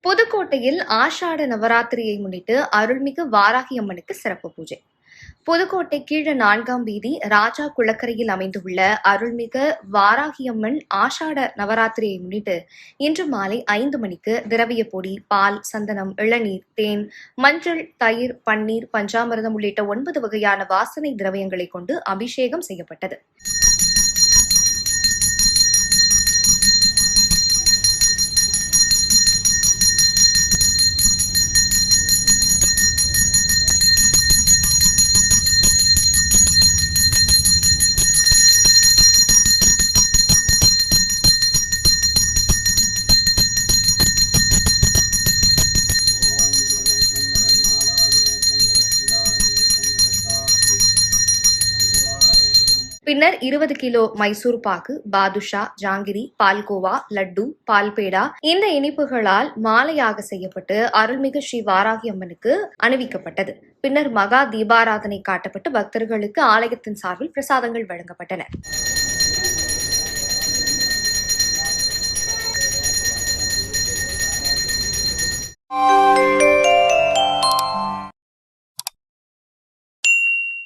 புதுக்கோட்டையில் ஆஷாட நவராத்திரியை முன்னிட்டு அருள்மிகு வாராகி அம்மனுக்கு சிறப்பு பூஜை. புதுக்கோட்டை கீழ 4ஆம் வீதி ராஜா குளக்கரையில் அமைந்துள்ள அருள்மிகு வாராகியம்மன் ஆஷாட நவராத்திரியை முன்னிட்டு இன்று மாலை 5 மணிக்கு திரவிய பொடி, பால், சந்தனம், இளநீர், தேன், மஞ்சள், தயிர், பன்னீர், பஞ்சாமிர்தம் உள்ளிட்ட 9 வகையான வாசனை திரவியங்களை கொண்டு அபிஷேகம் செய்யப்பட்டது. பின்னர் 20 கிலோ மைசூர் பாக்கு, பாதுஷா, ஜாங்கிரி, பால்கோவா, லட்டு, பால்பேடா இந்த இனிப்புகளால் மாலையாக செய்யப்பட்டு அருள்மிகு ஸ்ரீ வாராகி அம்மனுக்கு அணிவிக்கப்பட்டது. பின்னர் மகா தீபாராதனை காட்டப்பட்டு பக்தர்களுக்கு ஆலயத்தின் சார்பில் பிரசாதங்கள் வழங்கப்பட்டன.